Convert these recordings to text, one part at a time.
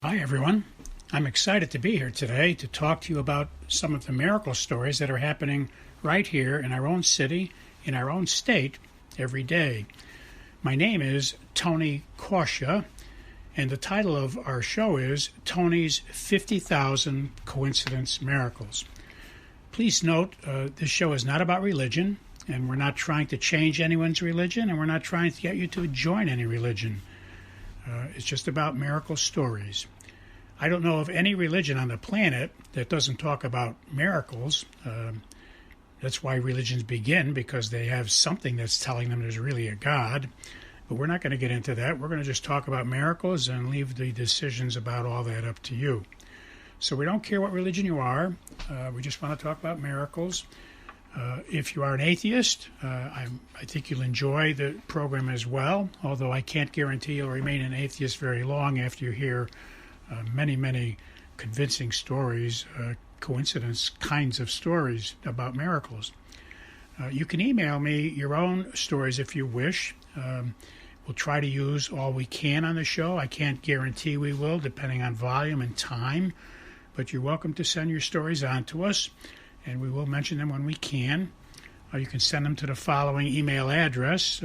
Hi, everyone. I'm excited to be here today to talk to you about some of the miracle stories that are happening right here in our own city, in our own state, every day. My name is Tony Coscia, and the title of our show is Tony's 50,000 Coincidence Miracles. Please note, this show is not about religion, and we're not trying to change anyone's religion, and we're not trying to get you to join any religion. It's just about miracle stories. I don't know of any religion on the planet that doesn't talk about miracles. That's why religions begin, because they have something that's telling them there's really a God. But we're not going to get into that. We're going to just talk about miracles and leave the decisions about all that up to you. So we don't care what religion you are. We just want to talk about miracles. If you are an atheist, I think you'll enjoy the program as well, although I can't guarantee you'll remain an atheist very long after you hear many convincing stories, coincidence kinds of stories about miracles. You can email me your own stories if you wish. We'll try to use all we can on the show. I can't guarantee we will, depending on volume and time, but you're welcome to send your stories on to us, and we will mention them when we can. You can send them to the following email address.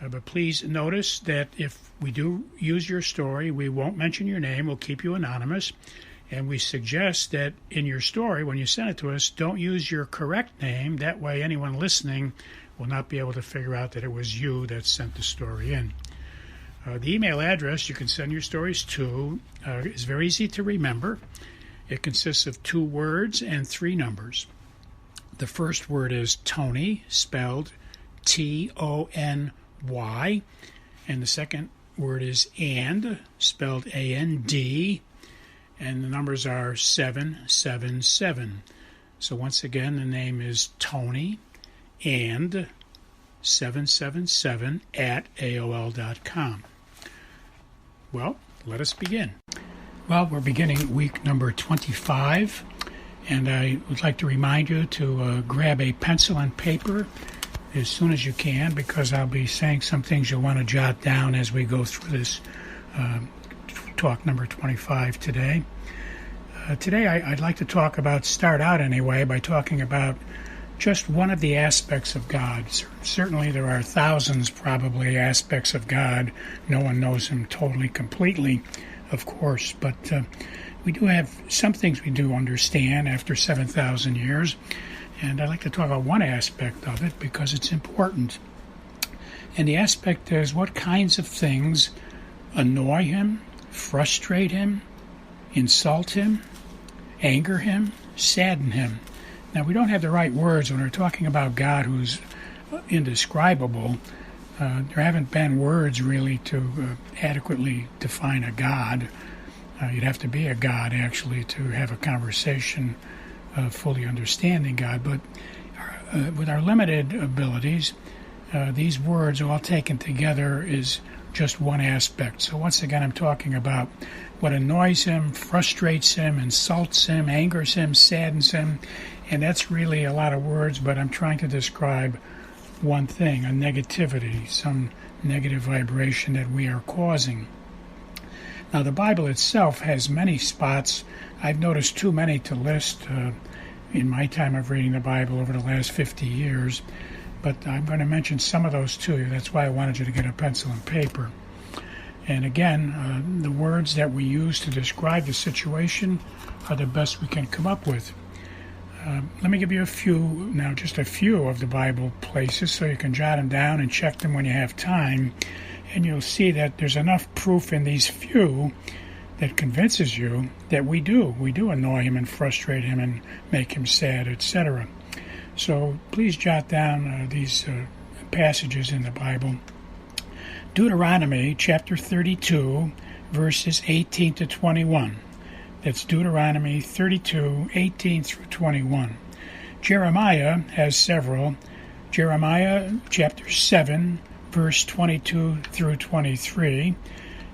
But please notice that if we do use your story, we won't mention your name. We'll keep you anonymous. And we suggest that in your story, when you send it to us, don't use your correct name. That way anyone listening will not be able to figure out that it was you that sent the story in. The email address you can send your stories to is very easy to remember. It consists of 2 words and 3 numbers. The first word is Tony, spelled Tony, and the second word is and, spelled A-N-D, and the numbers are 777. So once again, the name is Tony and 777 at AOL.com. Well, let us begin. Well, we're beginning week number 25, and I would like to remind you to grab a pencil and paper as soon as you can, because I'll be saying some things you'll want to jot down as we go through this talk number 25 today. Today I'd like to start out anyway, by talking about just one of the aspects of God. Certainly there are thousands, probably, aspects of God. No one knows him totally, completely, of course, but we do have some things we do understand after 7,000 years. And I'd like to talk about one aspect of it because it's important. And the aspect is what kinds of things annoy him, frustrate him, insult him, anger him, sadden him. Now, we don't have the right words when we're talking about God who's indescribable. There haven't been words really to adequately define a God. You'd have to be a God, actually, to have a conversation fully understanding God. But with our limited abilities, these words all taken together is just one aspect. So once again, I'm talking about what annoys him, frustrates him, insults him, angers him, saddens him. And that's really a lot of words, but I'm trying to describe one thing, a negativity, some negative vibration that we are causing. Now, the Bible itself has many spots. I've noticed too many to list in my time of reading the Bible over the last 50 years, but I'm going to mention some of those to you. That's why I wanted you to get a pencil and paper. And again, the words that we use to describe the situation are the best we can come up with. Let me give you just a few of the Bible places so you can jot them down and check them when you have time. And you'll see that there's enough proof in these few that convinces you that we do annoy him and frustrate him and make him sad, etc. So please jot down these passages in the Bible. Deuteronomy chapter 32, verses 18 to 21. That's Deuteronomy 32, 18 through 21. Jeremiah has several. Jeremiah chapter 7, verse 22 through 23,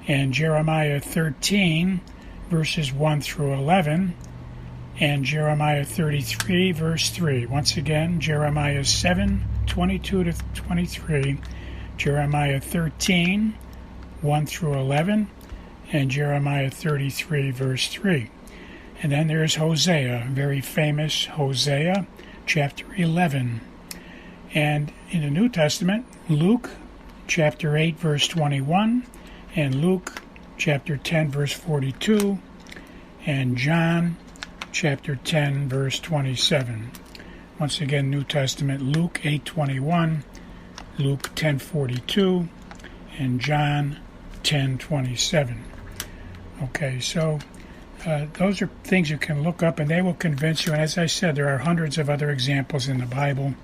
and Jeremiah 13, verses 1 through 11, and Jeremiah 33, verse 3. Once again, Jeremiah 7, 22 to 23, Jeremiah 13, 1 through 11, and Jeremiah 33, verse 3. And then there's Hosea, very famous Hosea, chapter 11. And in the New Testament, Luke, chapter 8, verse 21, and Luke, chapter 10, verse 42, and John, chapter 10, verse 27. Once again, New Testament, Luke 8:21, Luke 10:42, and John 10:27. Okay, so those are things you can look up, and they will convince you. And as I said, there are hundreds of other examples in the Bible.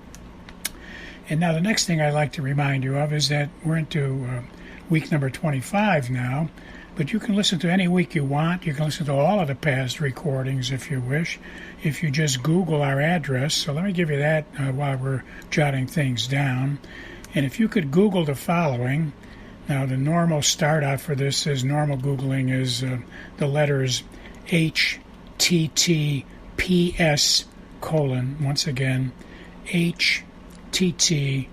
And now the next thing I'd like to remind you of is that we're into week number 25 now, but you can listen to any week you want. You can listen to all of the past recordings if you wish, if you just Google our address. So let me give you that while we're jotting things down. And if you could Google the following. Now, the normal start out for this is normal Googling is the letters HTTPS : once again, HTTPS :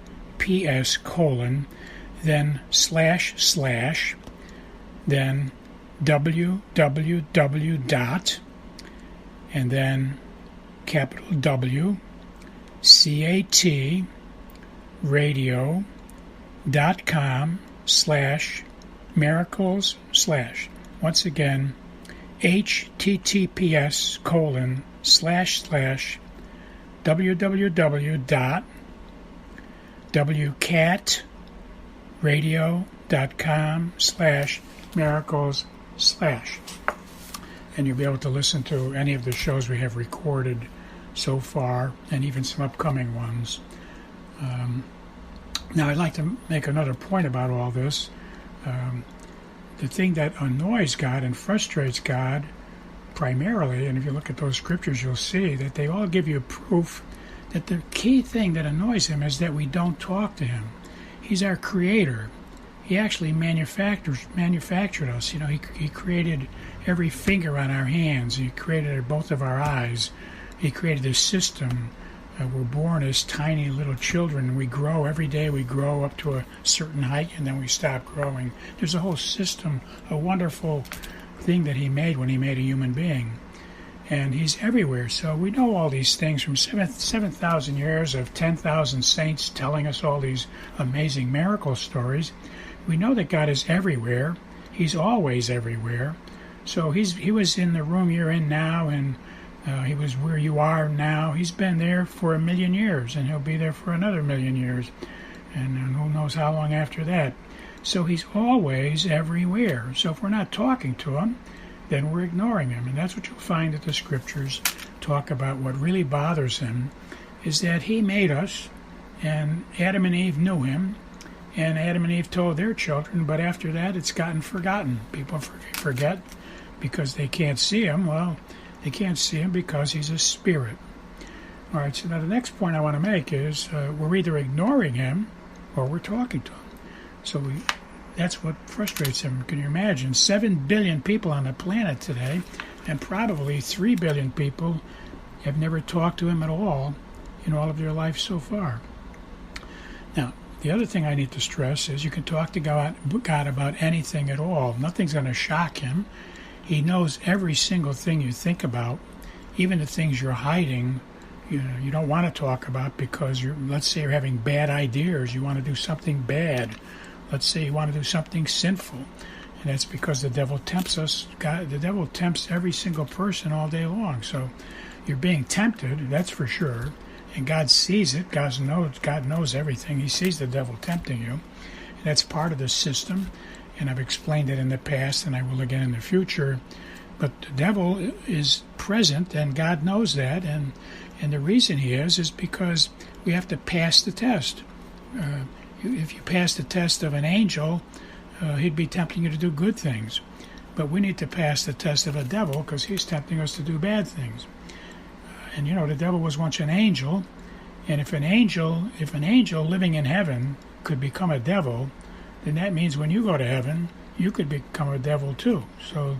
then // then www. and then capital W CAT radio.com /miracles/ once again https / www.wcatradio.com /miracles/ and you'll be able to listen to any of the shows we have recorded so far and even some upcoming ones. Now, I'd like to make another point about all this. The thing that annoys God and frustrates God primarily, and if you look at those scriptures, you'll see that they all give you proof that the key thing that annoys him is that we don't talk to him. He's our creator. He actually manufactured us. You know, he created every finger on our hands. He created both of our eyes. He created this system. We're born as tiny little children. We grow every day. We grow up to a certain height, and then we stop growing. There's a whole system, a wonderful thing that he made when he made a human being. And he's everywhere. So we know all these things from 7,000 years of 10,000 saints telling us all these amazing miracle stories. We know that God is everywhere. He's always everywhere. So he was in the room you're in now, and he was where you are now. He's been there for 1,000,000 years, and he'll be there for another 1,000,000 years, and who knows how long after that. So he's always everywhere. So if we're not talking to him, then we're ignoring him. And that's what you'll find that the scriptures talk about. What really bothers him is that he made us, and Adam and Eve knew him, and Adam and Eve told their children, but after that it's gotten forgotten. People forget because they can't see him. Well, they can't see him because he's a spirit. All right, so now the next point I want to make is we're either ignoring him or we're talking to him. So that's what frustrates him. Can you imagine? 7 billion people on the planet today, and probably 3 billion people have never talked to him at all in all of their life so far. Now, the other thing I need to stress is you can talk to God about anything at all. Nothing's going to shock him. He knows every single thing you think about, even the things you're hiding, you don't want to talk about because let's say you're having bad ideas. You want to do something bad. Let's say you want to do something sinful. And that's because the devil tempts us. The devil tempts every single person all day long. So you're being tempted, that's for sure. And God sees it. God knows everything. He sees the devil tempting you. And that's part of the system. And I've explained it in the past, and I will again in the future. But the devil is present, and God knows that. And the reason he is because we have to pass the test. If you pass the test of an angel, he'd be tempting you to do good things. But we need to pass the test of a devil because he's tempting us to do bad things. And the devil was once an angel, and if an angel living in heaven could become a devil, then that means when you go to heaven, you could become a devil too. So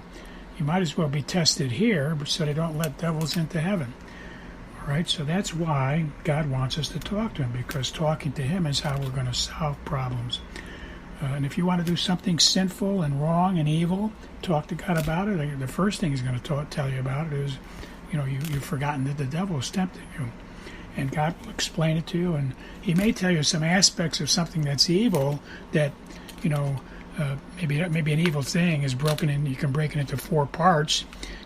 you might as well be tested here so they don't let devils into heaven. All right, so that's why God wants us to talk to him, because talking to him is how we're going to solve problems. And if you want to do something sinful and wrong and evil, talk to God about it. The first thing He's going to tell you about it is, you've forgotten that the devil is tempting you. And God will explain it to you. And He may tell you some aspects of something that's evil that, maybe an evil thing is broken in. You can break it into 4 parts.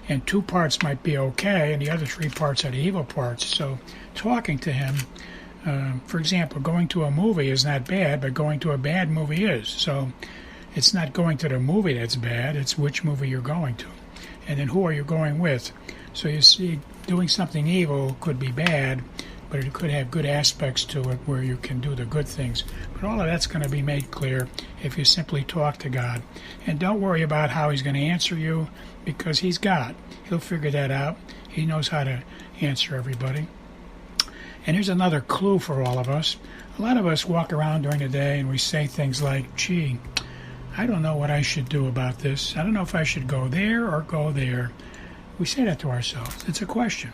And 2 parts might be okay, and the other 3 parts are the evil parts. So talking to Him, for example, going to a movie is not bad, but going to a bad movie is. So it's not going to the movie that's bad, it's which movie you're going to. And then who are you going with? So you see, doing something evil could be bad, but it could have good aspects to it where you can do the good things. But all of that's going to be made clear if you simply talk to God. And don't worry about how He's going to answer you, because He's God. He'll figure that out. He knows how to answer everybody. And here's another clue for all of us. A lot of us walk around during the day and we say things like, gee, I don't know what I should do about this. I don't know if I should go there or go there. We say that to ourselves. It's a question.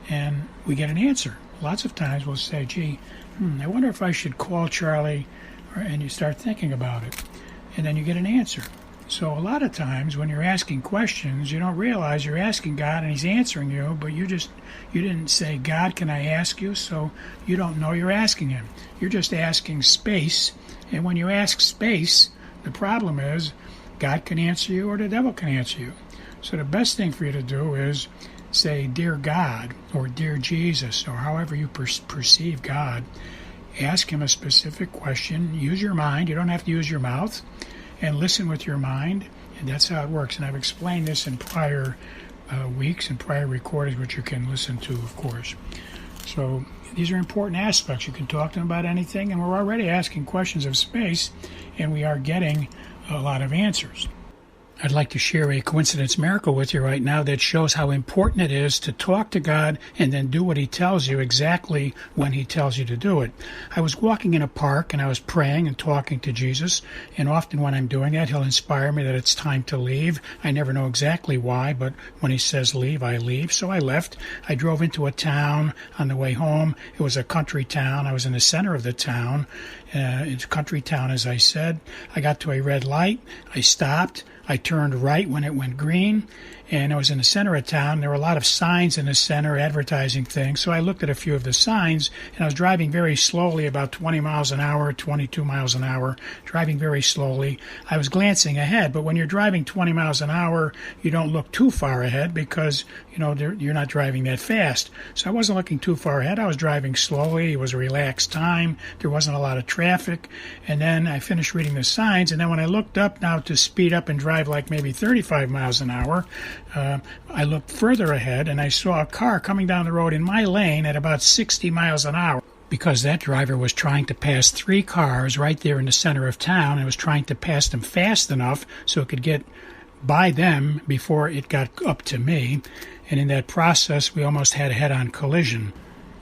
And we get an answer. Lots of times we'll say, gee, I wonder if I should call Charlie, and you start thinking about it. And then you get an answer. So a lot of times when you're asking questions, you don't realize you're asking God and He's answering you, but you didn't say, God, can I ask you? So you don't know you're asking Him. You're just asking space. And when you ask space, the problem is God can answer you or the devil can answer you. So the best thing for you to do is say, Dear God, or Dear Jesus, or however you perceive God. Ask Him a specific question. Use your mind. You don't have to use your mouth. And listen with your mind. And that's how it works. And I've explained this in prior weeks and prior recordings, which you can listen to, of course. So these are important aspects. You can talk to Him about anything. And we're already asking questions of space, and we are getting a lot of answers. I'd like to share a coincidence miracle with you right now that shows how important it is to talk to God and then do what He tells you exactly when He tells you to do it. I was walking in a park and I was praying and talking to Jesus, and often when I'm doing that, He'll inspire me that it's time to leave. I never know exactly why, but when He says leave, I leave. So I left. I drove into a town on the way home. It was a country town. I was in the center of the town. It's a country town, as I said. I got to a red light. I stopped. I turned right when it went green, and I was in the center of town. There were a lot of signs in the center advertising things, so I looked at a few of the signs, and I was driving very slowly, about 20 miles an hour, 22 miles an hour, driving very slowly. I was glancing ahead, but when you're driving 20 miles an hour, you don't look too far ahead because, you're not driving that fast. So I wasn't looking too far ahead. I was driving slowly. It was a relaxed time. There wasn't a lot of traffic. And then I finished reading the signs, and then when I looked up now to speed up and drive like maybe 35 miles an hour, I looked further ahead, and I saw a car coming down the road in my lane at about 60 miles an hour. Because that driver was trying to pass 3 cars right there in the center of town and was trying to pass them fast enough so it could get by them before it got up to me. And in that process, we almost had a head-on collision.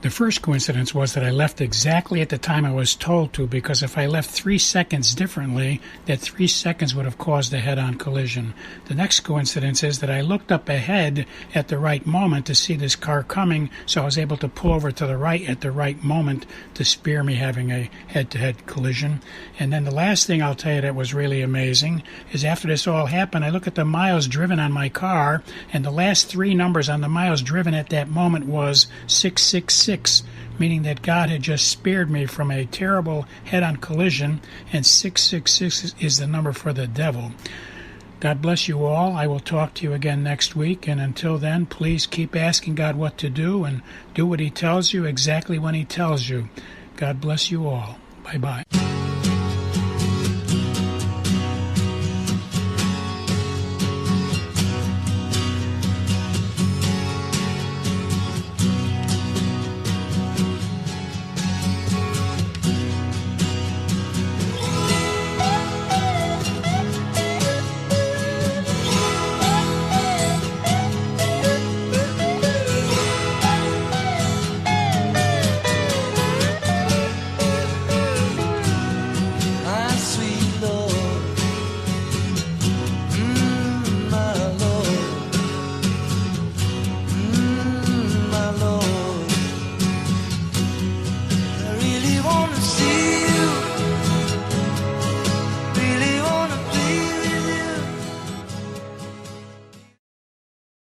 The first coincidence was that I left exactly at the time I was told to, because if I left 3 seconds differently, that 3 seconds would have caused a head-on collision. The next coincidence is that I looked up ahead at the right moment to see this car coming, so I was able to pull over to the right at the right moment to spare me having a head-to-head collision. And then the last thing I'll tell you that was really amazing is after this all happened, I look at the miles driven on my car, and the last 3 numbers on the miles driven at that moment was 666. Meaning that God had just spared me from a terrible head-on collision, and 666 is the number for the devil. God bless you all. I will talk to you again next week, and until then, please keep asking God what to do and do what He tells you exactly when He tells you. God bless you all. Bye-bye.